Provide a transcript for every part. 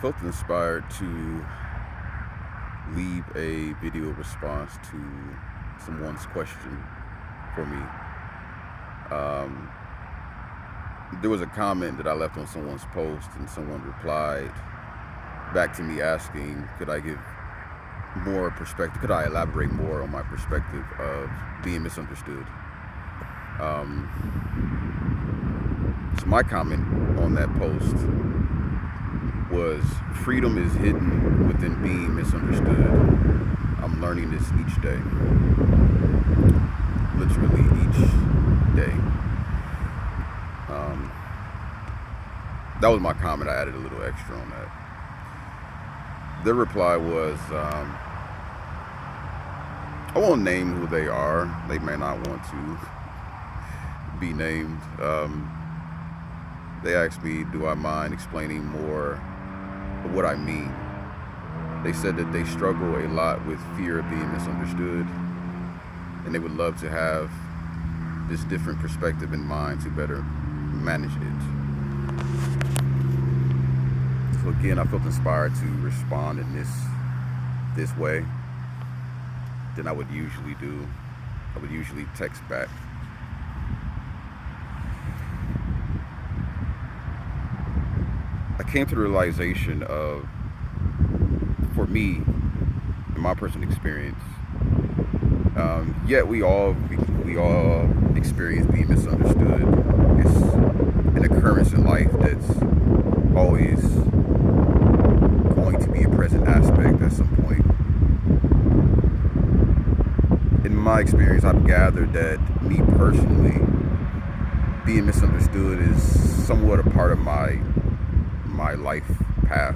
felt inspired to leave a video response to someone's question for me. Um, there was a comment that I left on someone's post, and someone replied back to me asking, could I give more perspective? Could I elaborate more on my perspective of being misunderstood? So my comment on that post was, freedom is hidden within being misunderstood. I'm learning this each day. Literally each day. Um, that was my comment. I added a little extra on that. Their reply was, I won't name who they are. They may not want to be named. They asked me, do I mind explaining more of what I mean? They said that they struggle a lot with fear of being misunderstood, and they would love to have this different perspective in mind to better manage it. So again, I felt inspired to respond in this way than I would usually do. I would usually text back. I came to the realization of, for me, in my personal experience, yet we all experience being misunderstood. It's an occurrence in life that's always going to be a present aspect at some point. In my experience, I've gathered that me personally, being misunderstood is somewhat a part of my life path.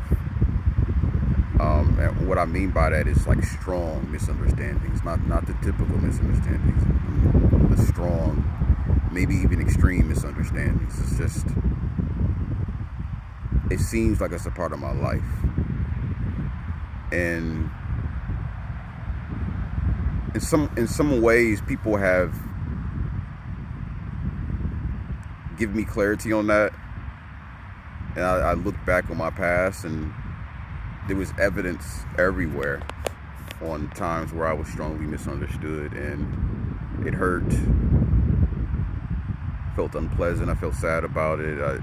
And what I mean by that is like strong misunderstandings, not the typical misunderstandings, the strong, maybe even extreme misunderstandings. It's just, it seems like it's a part of my life. And in some ways, people have given me clarity on that. And I look back on my past, and there was evidence everywhere on times where I was strongly misunderstood, and it hurt. Felt unpleasant. I felt sad about it. I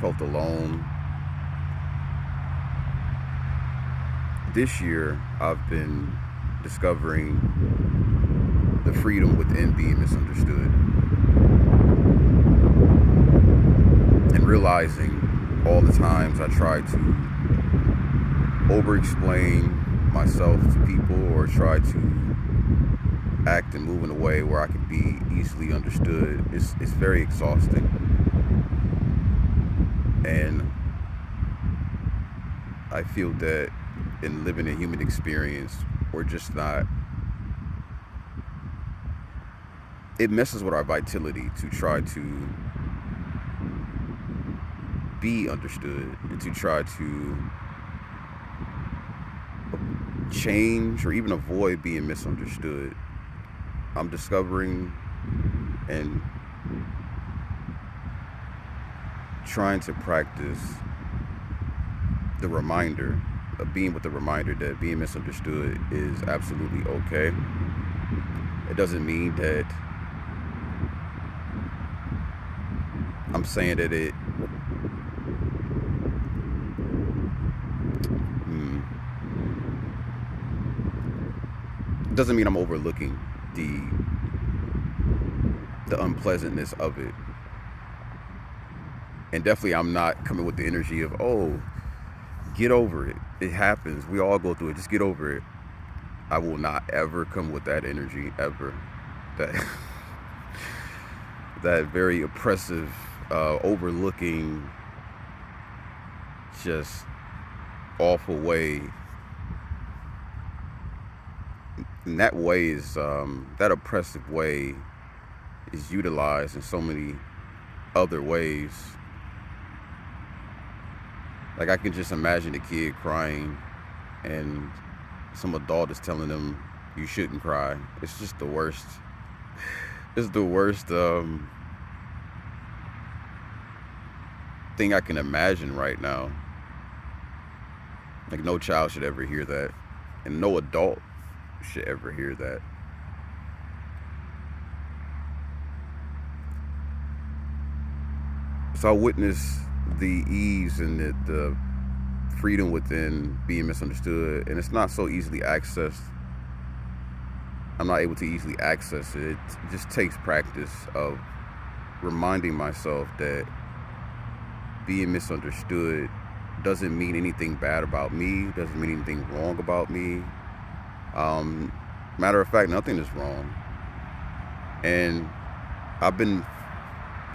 felt alone. This year, I've been discovering the freedom within being misunderstood, and realizing all the times I try to over-explain myself to people, or try to act and move in a way where I can be easily understood. It's very exhausting. And I feel that in living a human experience, we're just not, it messes with our vitality to try to be understood and to try to change or even avoid being misunderstood. I'm discovering and trying to practice the reminder of being with the reminder that being misunderstood is absolutely okay. It doesn't mean that I'm saying that it doesn't mean I'm overlooking the unpleasantness of it. And definitely I'm not coming with the energy of, oh, get over it. It happens. We all go through it. Just get over it. I will not ever come with that energy, ever. That very oppressive, overlooking, just awful way. And that way is, that oppressive way is utilized in so many other ways. Like, I can just imagine a kid crying and some adult is telling them you shouldn't cry. It's just the worst. It's the worst thing I can imagine right now. Like, no child should ever hear that, and no adult should ever hear that. So I witnessed the ease and the freedom within being misunderstood, and it's not so easily accessed. I'm not able to easily access it. It just takes practice of reminding myself that being misunderstood doesn't mean anything bad about me, doesn't mean anything wrong about me. Matter of fact, nothing is wrong. And I've been,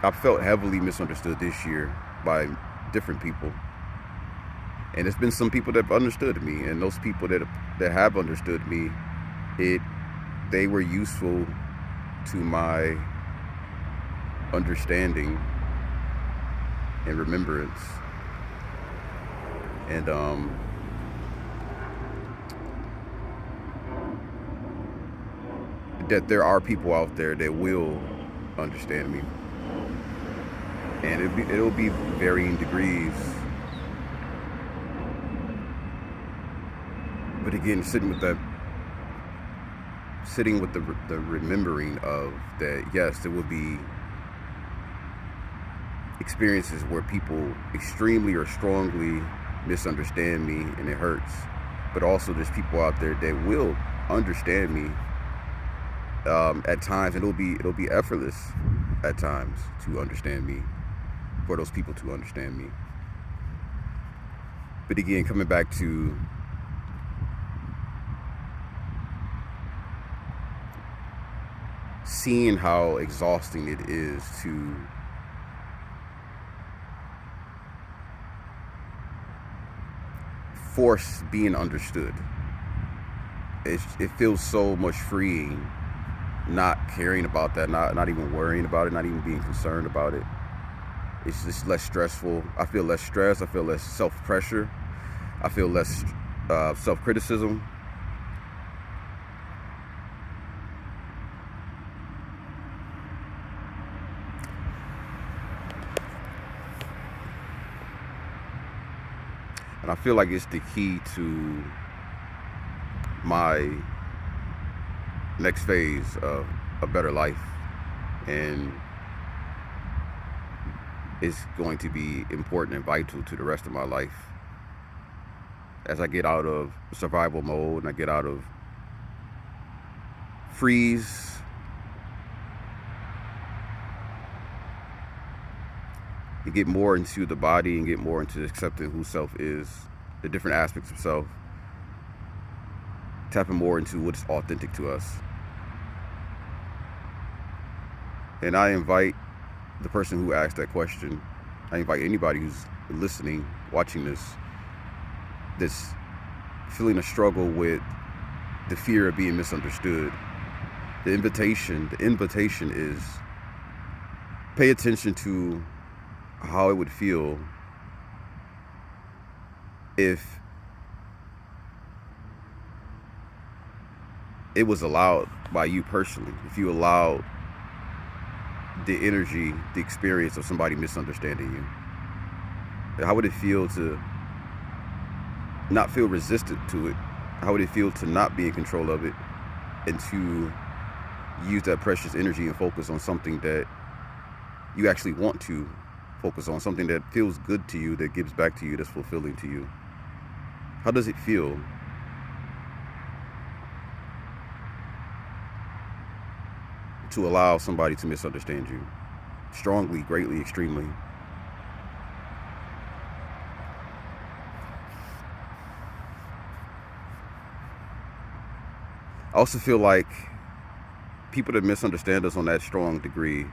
I've felt heavily misunderstood this year by different people. And it's been some people that have understood me, and those people that have understood me, they were useful to my understanding and remembrance. And that there are people out there that will understand me, and it'll be varying degrees. But again, sitting with the remembering of that, yes, there will be experiences where people extremely or strongly misunderstand me and it hurts. But also there's people out there that will understand me at times, and it'll be effortless at times to understand me, for those people to understand me. But again, coming back to seeing how exhausting it is to force being understood. It feels so much freeing not caring about that, not even worrying about it, not even being concerned about it. It's just less stressful. I feel less stress. I feel less self-pressure. I feel less self-criticism. And I feel like it's the key to my next phase of a better life. And it's going to be important and vital to the rest of my life. As I get out of survival mode and I get out of freeze, and get more into the body and get more into accepting who self is, the different aspects of self, tapping more into what's authentic to us. And I invite the person who asked that question, I invite anybody who's listening, watching this, that's feeling a struggle with the fear of being misunderstood. The invitation is pay attention to how it would feel if it was allowed by you personally, if you allowed the energy, the experience of somebody misunderstanding you. How would it feel to not feel resistant to it? How would it feel to not be in control of it and to use that precious energy and focus on something that you actually want to focus on, something that feels good to you, that gives back to you, that's fulfilling to you? How does it feel to allow somebody to misunderstand you? Strongly, greatly, extremely. I also feel like people that misunderstand us on that strong degree,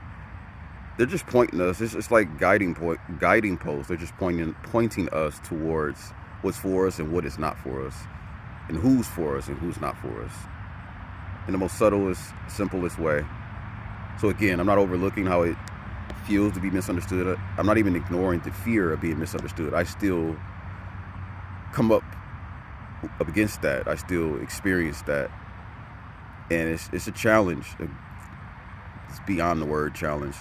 they're just pointing us. It's like guiding posts. They're just pointing us towards what's for us and what is not for us, and who's for us and who's not for us, in the most subtlest, simplest way. So again, I'm not overlooking how it feels to be misunderstood. I'm not even ignoring the fear of being misunderstood. I still come up against that. I still experience that. And it's a challenge. It's beyond the word challenge.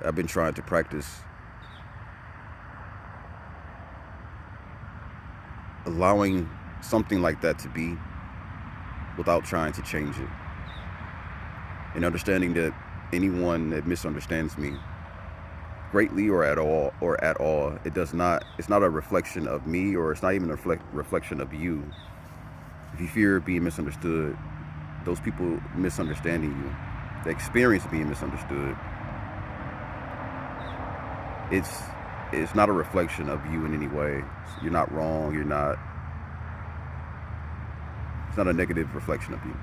I've been trying to practice allowing something like that to be without trying to change it, and understanding that anyone that misunderstands me greatly or at all, it's not a reflection of me, or it's not even a reflection of you. If you fear being misunderstood, those people misunderstanding you, the experience of being misunderstood, it's not a reflection of you in any way. You're not wrong. It's not a negative reflection of you.